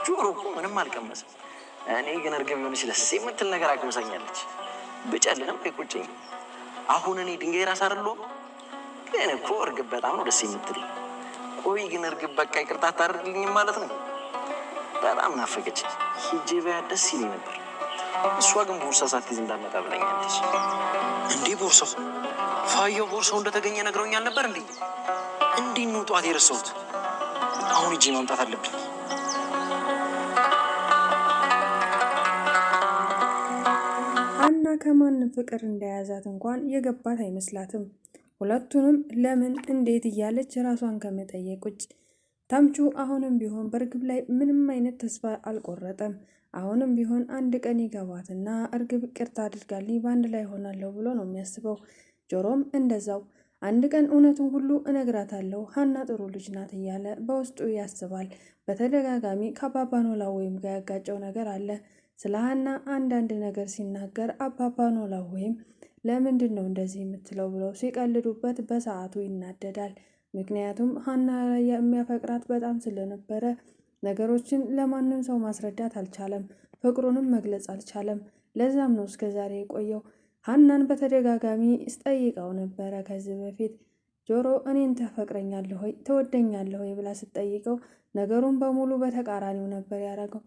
ጆሮ እኮ ምንም አልቀመሰም። እኔ ግን እርግብ የሆነች ደስ የምትል ነገር አቅምሳኛለች። ብጨልንም አይቆጨኝም። አሁን እኔ ድንጋይ ራስ አይደለሁም። ግን እኮ እርግብ በጣም ነው ደስ የምትል። ቆይ ግን እርግብ በቃ ይቅርታ አታደርግልኝም ማለት ነው? በጣም ናፈቀች። ሂጄ ባያት ደስ ይለኝ ነበር። እሷ ግን ቦርሳ ሳትይዝ እንዳመጣ ብለኛለች። እንዴ ቦርሳው ፋየው ቦርሳው እንደተገኘ ነግረውኛል ነበር እንዴ? እንዴት ነው ጠዋት የረሳሁት? አሁን ሂጄ ማምጣት አለብኝ። ሀና ከማንም ፍቅር እንደያዛት እንኳን የገባት አይመስላትም። ሁለቱንም ለምን እንዴት እያለች ራሷን ከመጠየቅ ውጭ ተምቹ አሁንም ቢሆን በእርግብ ላይ ምንም አይነት ተስፋ አልቆረጠም። አሁንም ቢሆን አንድ ቀን ይገባትና እርግብ ይቅርታ አድርጋልኝ በአንድ ላይ ሆናለሁ ብሎ ነው የሚያስበው። ጆሮም እንደዛው አንድ ቀን እውነቱን ሁሉ እነግራታለሁ፣ ሀና ጥሩ ልጅ ናት እያለ በውስጡ ያስባል። በተደጋጋሚ ከአባባ ኖላዊ ወይም ጋር ያጋጨው ነገር አለ። ስለ ሀና አንዳንድ ነገር ሲናገር አባባ ኖላዊ ለምንድን ነው እንደዚህ የምትለው ብለው ሲቀልዱበት በሰዓቱ ይናደዳል። ምክንያቱም ሀና ላይ የሚያፈቅራት በጣም ስለነበረ ነገሮችን ለማንም ሰው ማስረዳት አልቻለም፣ ፍቅሩንም መግለጽ አልቻለም። ለዛም ነው እስከዛሬ የቆየው። ሀናን በተደጋጋሚ ስጠይቀው ነበረ ከዚህ በፊት ጆሮ እኔን ታፈቅረኛለህ ሆይ ትወደኛለህ ሆይ ብላ ስትጠይቀው ነገሩን በሙሉ በተቃራኒው ነበር ያደረገው።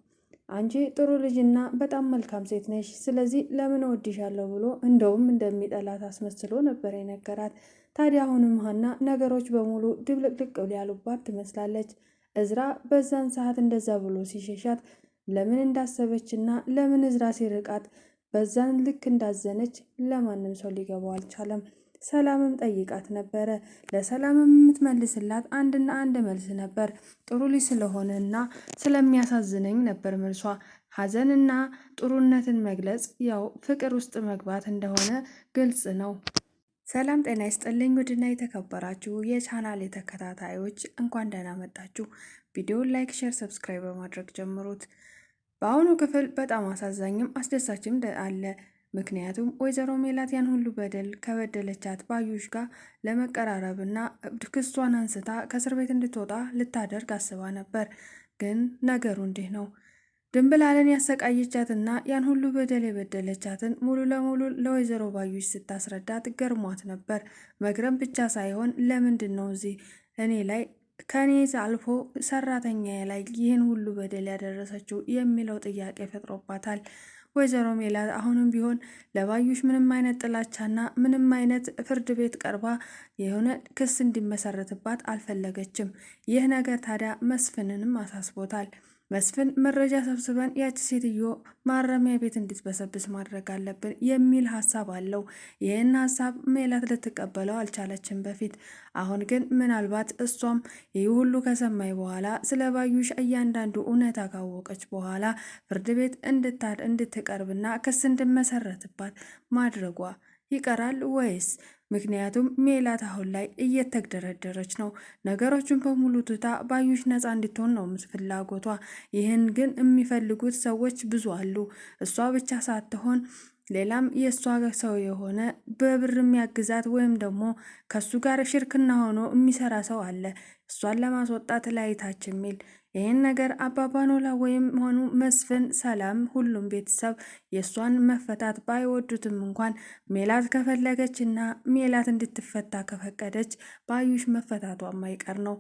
አንቺ ጥሩ ልጅና በጣም መልካም ሴት ነሽ፣ ስለዚህ ለምን እወድሻለሁ ብሎ እንደውም እንደሚጠላት አስመስሎ ነበር የነገራት። ታዲያ አሁንም ሀና ነገሮች በሙሉ ድብልቅልቅ ያሉባት ትመስላለች። እዝራ በዛን ሰዓት እንደዛ ብሎ ሲሸሻት ለምን እንዳሰበችና ለምን እዝራ ሲርቃት በዛን ልክ እንዳዘነች ለማንም ሰው ሊገባው አልቻለም። ሰላምም ጠይቃት ነበረ። ለሰላምም የምትመልስላት አንድና አንድ መልስ ነበር። ጥሩ ልጅ ስለሆነና ስለሚያሳዝነኝ ነበር መልሷ። ሀዘንና ጥሩነትን መግለጽ ያው ፍቅር ውስጥ መግባት እንደሆነ ግልጽ ነው። ሰላም ጤና ይስጥልኝ ውድና የተከበራችሁ የቻናል ተከታታዮች እንኳን ደህና መጣችሁ። ቪዲዮውን ላይክ፣ ሼር፣ ሰብስክራይብ በማድረግ ጀምሩት። በአሁኑ ክፍል በጣም አሳዛኝም አስደሳችም አለ። ምክንያቱም ወይዘሮ ሜላት ያን ሁሉ በደል ከበደለቻት ባዩሽ ጋር ለመቀራረብና ክሷን አንስታ ከእስር ቤት እንድትወጣ ልታደርግ አስባ ነበር። ግን ነገሩ እንዲህ ነው። ድንብላልን ያሰቃየቻትና ያን ሁሉ በደል የበደለቻትን ሙሉ ለሙሉ ለወይዘሮ ባዩሽ ስታስረዳት ገርሟት ነበር። መግረም ብቻ ሳይሆን ለምንድን ነው እዚህ እኔ ላይ ከኔ አልፎ ሰራተኛ ላይ ይህን ሁሉ በደል ያደረሰችው የሚለው ጥያቄ ፈጥሮባታል። ወይዘሮ ሜላት አሁንም ቢሆን ለባዩሽ ምንም አይነት ጥላቻና ምንም አይነት ፍርድ ቤት ቀርባ የሆነ ክስ እንዲመሰረትባት አልፈለገችም። ይህ ነገር ታዲያ መስፍንንም አሳስቦታል። መስፍን መረጃ ሰብስበን ያቺ ሴትዮ ማረሚያ ቤት እንድትበሰብስ ማድረግ አለብን የሚል ሀሳብ አለው። ይህን ሀሳብ ሜላት ልትቀበለው አልቻለችም በፊት። አሁን ግን ምናልባት እሷም ይህ ሁሉ ከሰማይ በኋላ ስለ ባዩሽ እያንዳንዱ እውነታ ካወቀች በኋላ ፍርድ ቤት እንድትቀርብና ክስ እንድመሰረትባት ማድረጓ ይቀራል ወይስ? ምክንያቱም ሜላት አሁን ላይ እየተግደረደረች ነው። ነገሮችን በሙሉ ትታ ባዩሽ ነፃ እንድትሆን ነው ፍላጎቷ። ይህን ግን የሚፈልጉት ሰዎች ብዙ አሉ። እሷ ብቻ ሳትሆን ሌላም የእሷ ሰው የሆነ በብር የሚያግዛት ወይም ደግሞ ከሱ ጋር ሽርክና ሆኖ የሚሰራ ሰው አለ፣ እሷን ለማስወጣት ላይታች የሚል። ይህን ነገር አባባ ኖላዊ ወይም ሆኑ መስፍን፣ ሰላም፣ ሁሉም ቤተሰብ የእሷን መፈታት ባይወዱትም እንኳን ሜላት ከፈለገች እና ሜላት እንድትፈታ ከፈቀደች ባዩሽ መፈታቷ የማይቀር ነው።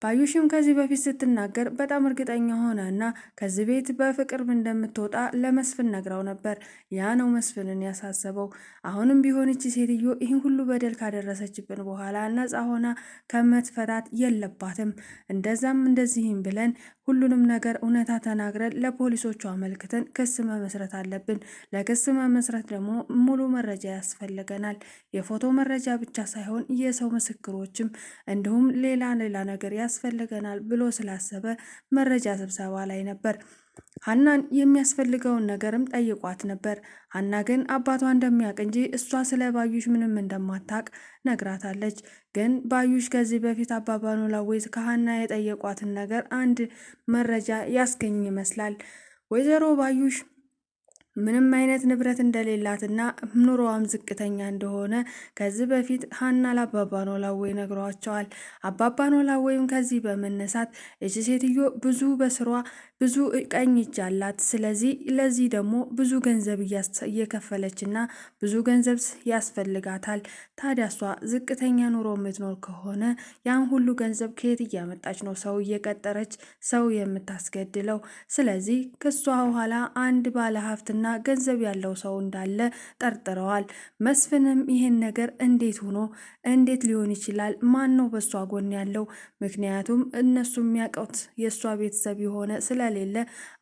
ባዩሽም ከዚህ በፊት ስትናገር በጣም እርግጠኛ ሆነ እና ከዚህ ቤት በፍቅር እንደምትወጣ ለመስፍን ነግራው ነበር። ያ ነው መስፍንን ያሳሰበው። አሁንም ቢሆን እቺ ሴትዮ ይህን ሁሉ በደል ካደረሰችብን በኋላ ነፃ ሆና ከመትፈታት የለባትም። እንደዛም እንደዚህም ብለን ሁሉንም ነገር እውነታ ተናግረን ለፖሊሶቹ አመልክተን ክስ መመስረት አለብን። ለክስ መመስረት ደግሞ ሙሉ መረጃ ያስፈልገናል። የፎቶ መረጃ ብቻ ሳይሆን የሰው ምስክሮችም እንዲሁም ሌላ ነገር ያስፈልገናል ብሎ ስላሰበ መረጃ ስብሰባ ላይ ነበር። ሀናን የሚያስፈልገውን ነገርም ጠይቋት ነበር። ሀና ግን አባቷ እንደሚያውቅ እንጂ እሷ ስለ ባዩሽ ምንም እንደማታውቅ ነግራታለች። ግን ባዩሽ ከዚህ በፊት አባባ ኖላዊ ከሀና የጠየቋትን ነገር አንድ መረጃ ያስገኝ ይመስላል። ወይዘሮ ባዩሽ ምንም አይነት ንብረት እንደሌላትና ኑሮዋም ዝቅተኛ እንደሆነ ከዚህ በፊት ሀና ለአባባ ኖላዊ ነግሯቸዋል። አባባ ኖላዊም ከዚህ በመነሳት እቺ ሴትዮ ብዙ በስሯ ብዙ ቀኝ እጅ አላት፣ ስለዚህ ለዚህ ደግሞ ብዙ ገንዘብ እየከፈለችና ብዙ ገንዘብ ያስፈልጋታል። ታዲያ እሷ ዝቅተኛ ኑሮ የምትኖር ከሆነ ያን ሁሉ ገንዘብ ከየት እያመጣች ነው ሰው እየቀጠረች ሰው የምታስገድለው? ስለዚህ ከሷ በኋላ አንድ ባለሀብትና ገንዘብ ያለው ሰው እንዳለ ጠርጥረዋል። መስፍንም ይሄን ነገር እንዴት ሊሆን ይችላል? ማን ነው በሷ ጎን ያለው? ምክንያቱም እነሱ የሚያውቁት የእሷ ቤተሰብ የሆነ ስለሌለ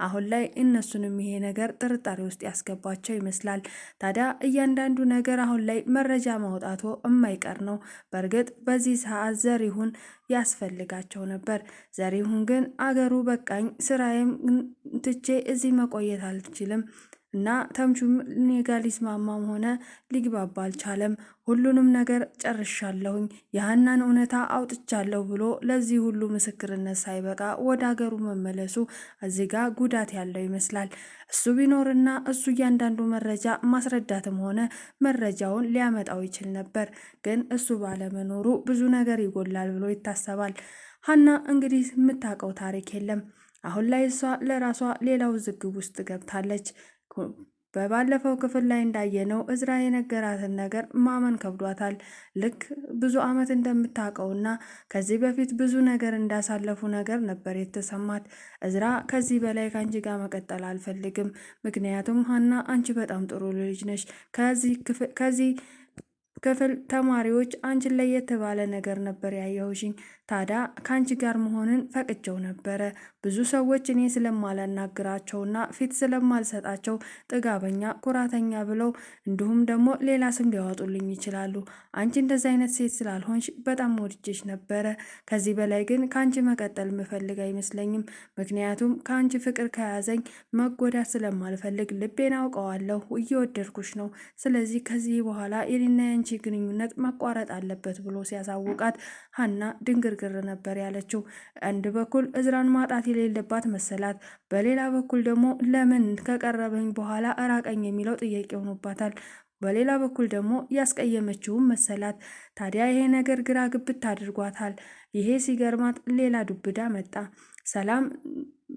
አሁን ላይ እነሱንም ይሄ ነገር ጥርጣሬ ውስጥ ያስገባቸው ይመስላል። ታዲያ እያንዳንዱ ነገር አሁን ላይ መረጃ ማውጣቱ የማይቀር ነው። በእርግጥ በዚህ ሰዓት ዘሪሁን ያስፈልጋቸው ነበር። ዘሪሁን ግን አገሩ በቃኝ፣ ስራዬም ትቼ እዚህ መቆየት አልችልም እና ተምቹም እኔ ጋር ሊስማማም ሆነ ሊግባባ አልቻለም። ሁሉንም ነገር ጨርሻለሁኝ፣ የሀናን እውነታ አውጥቻለሁ ብሎ ለዚህ ሁሉ ምስክርነት ሳይበቃ ወደ አገሩ መመለሱ እዚህ ጋር ጉዳት ያለው ይመስላል። እሱ ቢኖርና እሱ እያንዳንዱ መረጃ ማስረዳትም ሆነ መረጃውን ሊያመጣው ይችል ነበር። ግን እሱ ባለመኖሩ ብዙ ነገር ይጎላል ብሎ ይታሰባል። ሀና እንግዲህ የምታውቀው ታሪክ የለም። አሁን ላይ እሷ ለራሷ ሌላ ውዝግብ ውስጥ ገብታለች። በባለፈው ክፍል ላይ እንዳየነው እዝራ የነገራትን ነገር ማመን ከብዷታል። ልክ ብዙ ዓመት እንደምታውቀውና ከዚህ በፊት ብዙ ነገር እንዳሳለፉ ነገር ነበር የተሰማት። እዝራ ከዚህ በላይ ከአንቺ ጋር መቀጠል አልፈልግም፣ ምክንያቱም ሀና አንቺ በጣም ጥሩ ልጅ ነሽ። ከዚህ ክፍል ተማሪዎች አንቺን ለየት ባለ ነገር ነበር ያየሁሽኝ። ታዲያ ከአንቺ ጋር መሆንን ፈቅጀው ነበረ። ብዙ ሰዎች እኔ ስለማላናግራቸውና ፊት ስለማልሰጣቸው ጥጋበኛ፣ ኩራተኛ ብለው እንዲሁም ደግሞ ሌላ ስም ሊያወጡልኝ ይችላሉ። አንቺ እንደዚህ አይነት ሴት ስላልሆንሽ በጣም ወድጄሽ ነበረ። ከዚህ በላይ ግን ከአንቺ መቀጠል ምፈልግ አይመስለኝም። ምክንያቱም ከአንቺ ፍቅር ከያዘኝ መጎዳት ስለማልፈልግ ልቤን አውቀዋለሁ፣ እየወደድኩሽ ነው። ስለዚህ ከዚህ በኋላ የኔና የአንቺ ግንኙነት መቋረጥ አለበት ብሎ ሲያሳውቃት ሀና ድንግርግር ነበር ያለችው። አንድ በኩል እዝራን ማጣት የሌለባት መሰላት፣ በሌላ በኩል ደግሞ ለምን ከቀረበኝ በኋላ እራቀኝ የሚለው ጥያቄ ሆኖባታል። በሌላ በኩል ደግሞ ያስቀየመችውም መሰላት። ታዲያ ይሄ ነገር ግራ ግብት አድርጓታል። ይሄ ሲገርማት ሌላ ዱብዳ መጣ። ሰላም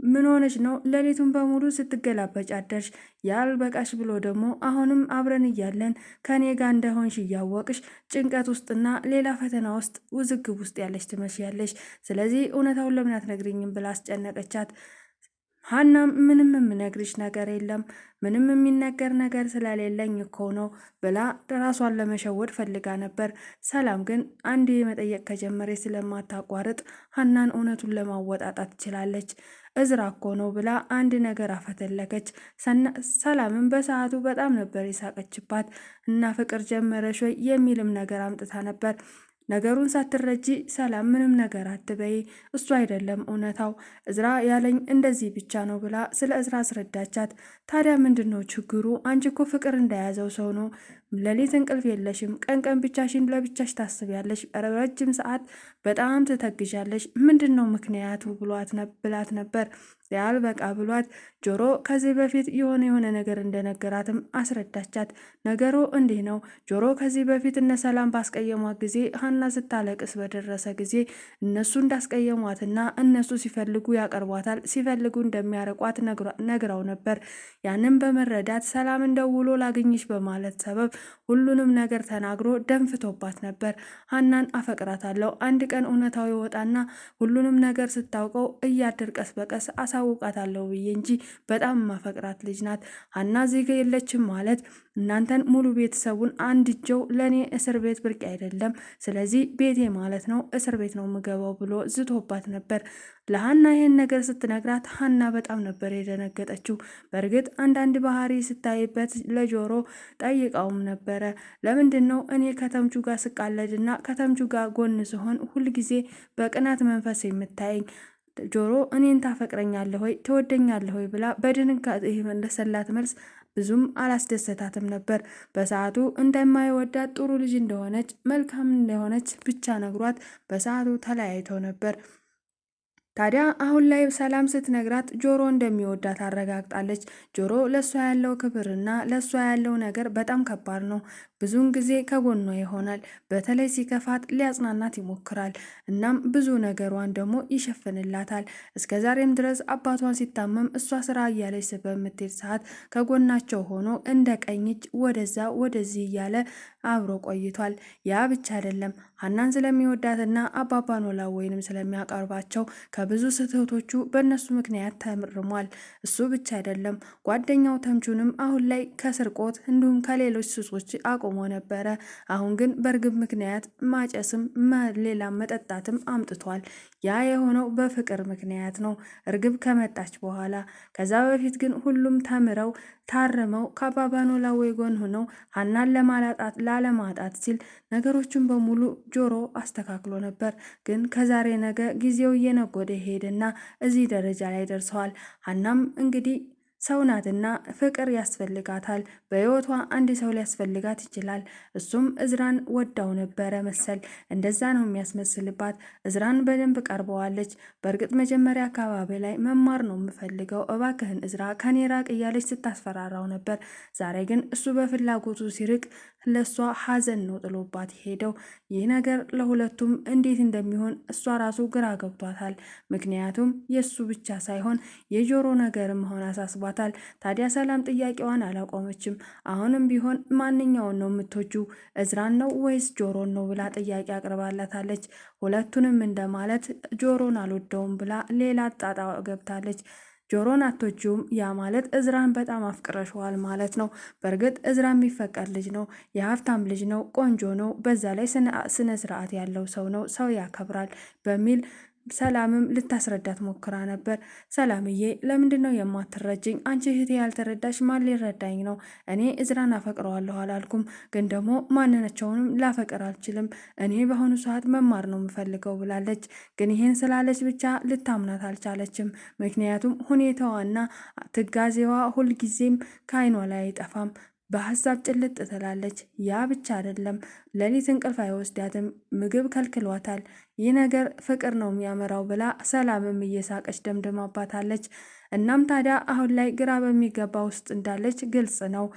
ምን ሆነች ነው ሌሊቱን በሙሉ ስትገላበጭ አደርሽ? ያልበቃሽ ብሎ ደግሞ አሁንም አብረን እያለን ከኔ ጋር እንደሆንሽ እያወቅሽ ጭንቀት ውስጥና ሌላ ፈተና ውስጥ ውዝግብ ውስጥ ያለሽ ትመስያለሽ። ስለዚህ እውነታውን ለምን አትነግሪኝም ብላ አስጨነቀቻት። ሀናም ምንም የምነግርሽ ነገር የለም፣ ምንም የሚነገር ነገር ስለሌለኝ እኮ ነው ብላ ራሷን ለመሸወድ ፈልጋ ነበር። ሰላም ግን አንድ መጠየቅ ከጀመረ ስለማታቋርጥ ሀናን እውነቱን ለማወጣጣት ትችላለች። እዝራ እኮ ነው ብላ አንድ ነገር አፈተለከች። ሰላምን በሰዓቱ በጣም ነበር የሳቀችባት እና ፍቅር ጀመረሽ ወይ የሚልም ነገር አምጥታ ነበር። ነገሩን ሳትረጂ ሰላም ምንም ነገር አትበይ፣ እሱ አይደለም እውነታው፣ እዝራ ያለኝ እንደዚህ ብቻ ነው ብላ ስለ እዝራ አስረዳቻት። ታዲያ ምንድን ነው ችግሩ? አንቺ እኮ ፍቅር እንደያዘው ሰው ነው። ሌሊት እንቅልፍ የለሽም፣ ቀን ቀን ብቻሽን ለብቻሽ ታስቢያለሽ፣ ረጅም ሰዓት በጣም ትተግዣለሽ። ምንድን ነው ምክንያቱ ብላት ነበር። ያልበቃ ብሏት ጆሮ ከዚህ በፊት የሆነ ነገር እንደነገራትም አስረዳቻት። ነገሩ እንዲህ ነው። ጆሮ ከዚህ በፊት እነ ሰላም ባስቀየሟት ጊዜ ሀና ስታለቅስ በደረሰ ጊዜ እነሱ እንዳስቀየሟትና እነሱ ሲፈልጉ ያቀርቧታል፣ ሲፈልጉ እንደሚያርቋት ነግራው ነበር። ያንን በመረዳት ሰላምን ደውሎ ላግኝሽ በማለት ሰበብ ሁሉንም ነገር ተናግሮ ደንፍቶባት ነበር። ሀናን አፈቅራታለሁ፣ አንድ ቀን እውነታው ይወጣና ሁሉንም ነገር ስታውቀው እያደር ቀስ በቀስ አሳውቃታለሁ ብዬ እንጂ በጣም ማፈቅራት ልጅ ናት። ሀና ዜጋ የለችም ማለት እናንተን ሙሉ ቤተሰቡን አንድጀው ለእኔ እስር ቤት ብርቅ አይደለም፣ ስለዚህ ቤቴ ማለት ነው እስር ቤት ነው የምገባው ብሎ ዝቶባት ነበር። ለሀና ይህን ነገር ስትነግራት ሀና በጣም ነበር የደነገጠችው። በእርግጥ አንዳንድ ባህሪ ስታይበት ለጆሮ ጠይቃውም ነበረ። ለምንድን ነው እኔ ከተምቹ ጋር ስቃለድና ከተምቹ ጋር ጎን ስሆን ሁልጊዜ በቅናት መንፈስ የምታየኝ? ጆሮ እኔን ታፈቅረኛለህ ወይ ትወደኛለህ ወይ ብላ በድንጋጤ የመለሰላት መልስ ብዙም አላስደሰታትም ነበር። በሰዓቱ እንደማይወዳት ጥሩ ልጅ እንደሆነች መልካም እንደሆነች ብቻ ነግሯት በሰዓቱ ተለያይተው ነበር። ታዲያ አሁን ላይ ሰላም ስትነግራት ጆሮ እንደሚወዳት አረጋግጣለች። ጆሮ ለእሷ ያለው ክብርና ለእሷ ያለው ነገር በጣም ከባድ ነው። ብዙውን ጊዜ ከጎኗ ይሆናል። በተለይ ሲከፋት ሊያጽናናት ይሞክራል። እናም ብዙ ነገሯን ደግሞ ይሸፍንላታል። እስከ ዛሬም ድረስ አባቷን ሲታመም እሷ ስራ እያለች በምትሄድ ሰዓት ከጎናቸው ሆኖ እንደ ቀኝ እጅ ወደዛ ወደዚህ እያለ አብሮ ቆይቷል። ያ ብቻ አይደለም፣ ሀናን ስለሚወዳትና አባባ ኖላዊ ወይንም ስለሚያቀርባቸው ከብዙ ስህተቶቹ በእነሱ ምክንያት ተምርሟል። እሱ ብቻ አይደለም፣ ጓደኛው ተምቹንም አሁን ላይ ከስርቆት እንዲሁም ከሌሎች ሱሶች አቁሞ ነበረ። አሁን ግን በእርግብ ምክንያት ማጨስም ሌላም መጠጣትም አምጥቷል። ያ የሆነው በፍቅር ምክንያት ነው፣ እርግብ ከመጣች በኋላ። ከዛ በፊት ግን ሁሉም ተምረው ታርመው ከአባባ ኖላዊ ጎን ሆነው ሀናን ላለማጣት ሲል ነገሮችን በሙሉ ጆሮ አስተካክሎ ነበር። ግን ከዛሬ ነገ ጊዜው እየነጎደ ሄደና እዚህ ደረጃ ላይ ደርሰዋል። ሀናም እንግዲህ ሰው ናትና ፍቅር ያስፈልጋታል። በህይወቷ አንድ ሰው ሊያስፈልጋት ይችላል። እሱም እዝራን ወዳው ነበረ መሰል። እንደዛ ነው የሚያስመስልባት። እዝራን በደንብ ቀርበዋለች። በእርግጥ መጀመሪያ አካባቢ ላይ መማር ነው የምፈልገው፣ እባክህን እዝራ ከኔ ራቅ እያለች ስታስፈራራው ነበር። ዛሬ ግን እሱ በፍላጎቱ ሲርቅ ለእሷ ሀዘን ነው ጥሎባት ሄደው። ይህ ነገር ለሁለቱም እንዴት እንደሚሆን እሷ ራሱ ግራ ገብቷታል። ምክንያቱም የእሱ ብቻ ሳይሆን የጆሮ ነገር መሆን አሳስቧታል። ታዲያ ሰላም ጥያቄዋን አላቆመችም። አሁንም ቢሆን ማንኛውን ነው የምትወጂው፣ እዝራን ነው ወይስ ጆሮን ነው ብላ ጥያቄ አቅርባላታለች። ሁለቱንም እንደማለት ጆሮን አልወደውም ብላ ሌላ ጣጣ ገብታለች። ጆሮን አትወጂውም፣ ያ ማለት እዝራን በጣም አፍቅረሸዋል ማለት ነው። በእርግጥ እዝራ የሚፈቀር ልጅ ነው፣ የሀብታም ልጅ ነው፣ ቆንጆ ነው፣ በዛ ላይ ስነ ስርዓት ያለው ሰው ነው፣ ሰው ያከብራል በሚል ሰላምም ልታስረዳት ሞክራ ነበር። ሰላምዬ ለምንድን ነው የማትረጅኝ? አንቺ እህቴ ያልተረዳሽ ማን ሊረዳኝ ነው? እኔ እዝራን አፈቅረዋለሁ አላልኩም፣ ግን ደግሞ ማንናቸውንም ላፈቅር አልችልም። እኔ በአሁኑ ሰዓት መማር ነው የምፈልገው ብላለች። ግን ይሄን ስላለች ብቻ ልታምናት አልቻለችም። ምክንያቱም ሁኔታዋና ትጋዜዋ ሁልጊዜም ከአይኗ ላይ አይጠፋም። በሀሳብ ጭልጥ ትላለች። ያ ብቻ አይደለም፣ ሌሊት እንቅልፍ አይወስዳትም፣ ምግብ ከልክሏታል። ይህ ነገር ፍቅር ነው የሚያመራው ብላ ሰላምም እየሳቀች ደምድማባታለች። እናም ታዲያ አሁን ላይ ግራ በሚገባ ውስጥ እንዳለች ግልጽ ነው።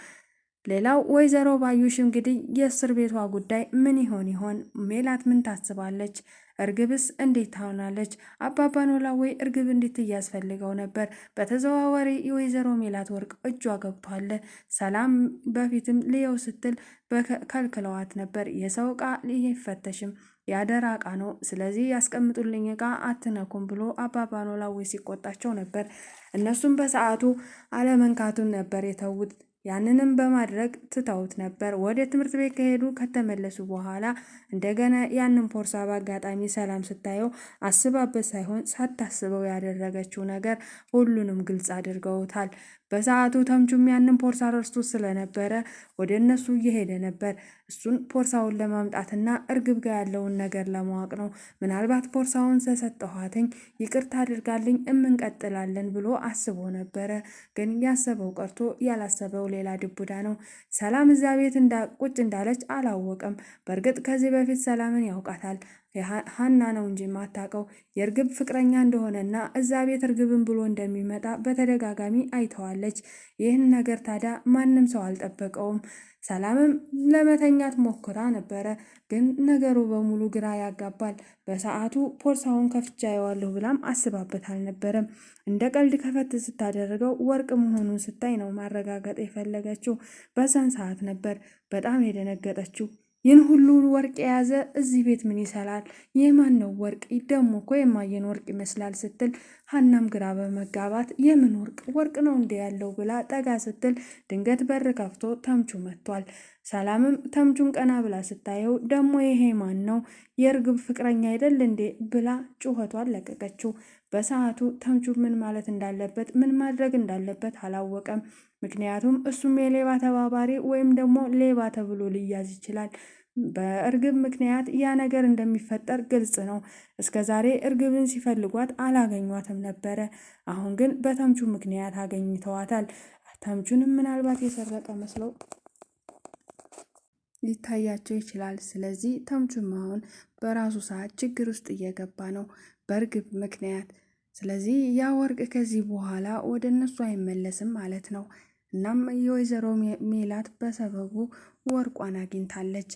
ሌላው ወይዘሮ ባዩሽ እንግዲህ የእስር ቤቷ ጉዳይ ምን ይሆን? ሜላት ምን ታስባለች? እርግብስ እንዴት ትሆናለች? አባባ ኖላዊ እርግብ እንዴት እያስፈልገው ነበር? በተዘዋዋሪ የወይዘሮ ሜላት ወርቅ እጇ ገብቷል። ሰላም በፊትም ልየው ስትል ከልክለዋት ነበር። የሰው እቃ ይፈተሽም ያደራ እቃ ነው፣ ስለዚህ ያስቀምጡልኝ እቃ አትነኩም ብሎ አባባ ኖላዊ ሲቆጣቸው ነበር። እነሱም በሰዓቱ አለመንካቱን ነበር የተዉት። ያንንም በማድረግ ትተውት ነበር። ወደ ትምህርት ቤት ከሄዱ ከተመለሱ በኋላ እንደገና ያንን ፖርሳ በአጋጣሚ ሰላም ስታየው አስባበት ሳይሆን ሳታስበው ያደረገችው ነገር ሁሉንም ግልጽ አድርገውታል። በሰዓቱ ተምቹም ያንን ፖርሳ ረስቶ ስለነበረ ወደ እነሱ እየሄደ ነበር። እሱን ፖርሳውን ለማምጣትና እርግብ ጋር ያለውን ነገር ለማወቅ ነው። ምናልባት ፖርሳውን ስለሰጠኋትኝ ይቅርታ አድርጋልኝ እምንቀጥላለን ብሎ አስቦ ነበረ። ግን ያሰበው ቀርቶ ያላሰበው ሌላ ድቡዳ ነው። ሰላም እዛ ቤት ቁጭ እንዳለች አላወቀም። በእርግጥ ከዚህ በፊት ሰላምን ያውቃታል። ሀና ነው እንጂ ማታውቀው የእርግብ ፍቅረኛ እንደሆነና እዛ ቤት እርግብን ብሎ እንደሚመጣ በተደጋጋሚ አይተዋለች። ይህን ነገር ታዲያ ማንም ሰው አልጠበቀውም። ሰላምም ለመተኛት ሞክራ ነበረ፣ ግን ነገሩ በሙሉ ግራ ያጋባል። በሰዓቱ ፖርሳውን ከፍቻ ያዋለሁ ብላም አስባበት አልነበረም። እንደ ቀልድ ከፈት ስታደርገው ወርቅ መሆኑን ስታይ ነው ማረጋገጥ የፈለገችው። በዛን ሰዓት ነበር በጣም የደነገጠችው። ይህን ሁሉ ወርቅ የያዘ እዚህ ቤት ምን ይሰራል? የማን ነው ወርቅ? ደግሞ እኮ የማየን ወርቅ ይመስላል ስትል ሀናም ግራ በመጋባት የምን ወርቅ ነው እንደ ያለው ብላ ጠጋ ስትል ድንገት በር ከፍቶ ተምቹ መጥቷል። ሰላምም ተምቹን ቀና ብላ ስታየው ደግሞ ይሄ ማን ነው? የእርግብ ፍቅረኛ አይደል እንዴ ብላ ጩኸቷን ለቀቀችው። በሰዓቱ ተምቹ ምን ማለት እንዳለበት ምን ማድረግ እንዳለበት አላወቀም። ምክንያቱም እሱም የሌባ ተባባሪ ወይም ደግሞ ሌባ ተብሎ ሊያዝ ይችላል። በእርግብ ምክንያት ያ ነገር እንደሚፈጠር ግልጽ ነው። እስከ ዛሬ እርግብን ሲፈልጓት አላገኟትም ነበረ። አሁን ግን በተምቹ ምክንያት አገኝተዋታል። ተምቹንም ምናልባት የሰረቀ መስለው ሊታያቸው ይችላል። ስለዚህ ተምቹም አሁን በራሱ ሰዓት ችግር ውስጥ እየገባ ነው በእርግብ ምክንያት። ስለዚህ ያ ወርቅ ከዚህ በኋላ ወደ እነሱ አይመለስም ማለት ነው። እናም የወይዘሮ ሜላት በሰበቡ ወርቋን አግኝታለች።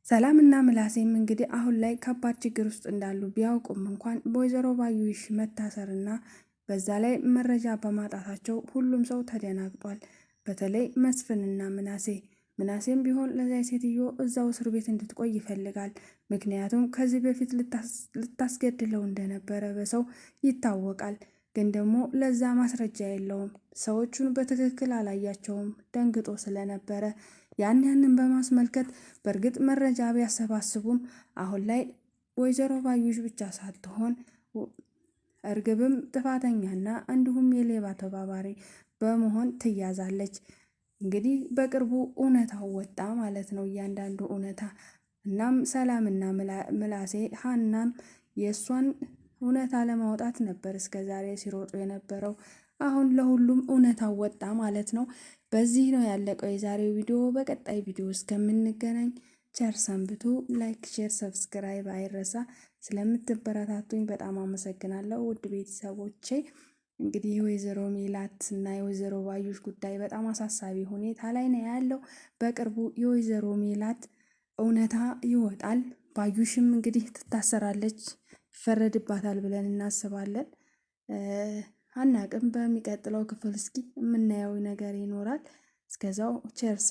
ሰላም እና ምላሴም እንግዲህ አሁን ላይ ከባድ ችግር ውስጥ እንዳሉ ቢያውቁም እንኳን በወይዘሮ ባዩሽ መታሰርና በዛ ላይ መረጃ በማጣታቸው ሁሉም ሰው ተደናግጧል። በተለይ መስፍንና ምናሴም ቢሆን ለዚያ ሴትዮ እዛው እስር ቤት እንድትቆይ ይፈልጋል። ምክንያቱም ከዚህ በፊት ልታስገድለው እንደነበረ በሰው ይታወቃል። ግን ደግሞ ለዛ ማስረጃ የለውም። ሰዎቹን በትክክል አላያቸውም፣ ደንግጦ ስለነበረ ያንን በማስመልከት በእርግጥ መረጃ ቢያሰባስቡም አሁን ላይ ወይዘሮ ባዩሽ ብቻ ሳትሆን እርግብም ጥፋተኛና እንዲሁም የሌባ ተባባሪ በመሆን ትያዛለች። እንግዲህ በቅርቡ እውነታው ወጣ ማለት ነው፣ እያንዳንዱ እውነታ። እናም ሰላምና ምላሴ ሀናም የእሷን እውነታ ለማውጣት ነበር እስከ ዛሬ ሲሮጡ የነበረው። አሁን ለሁሉም እውነታው ወጣ ማለት ነው። በዚህ ነው ያለቀው የዛሬው ቪዲዮ። በቀጣይ ቪዲዮ እስከምንገናኝ ቸር ሰንብቱ። ላይክ፣ ሼር፣ ሰብስክራይብ አይረሳ። ስለምትበረታቱኝ በጣም አመሰግናለሁ ውድ ቤተሰቦቼ። እንግዲህ የወይዘሮ ሜላት እና የወይዘሮ ባዩሽ ጉዳይ በጣም አሳሳቢ ሁኔታ ላይ ነው ያለው። በቅርቡ የወይዘሮ ሜላት እውነታ ይወጣል። ባዩሽም እንግዲህ ትታሰራለች፣ ይፈረድባታል ብለን እናስባለን። አናቅም። በሚቀጥለው ክፍል እስኪ የምናየው ነገር ይኖራል። እስከዛው ቸርስ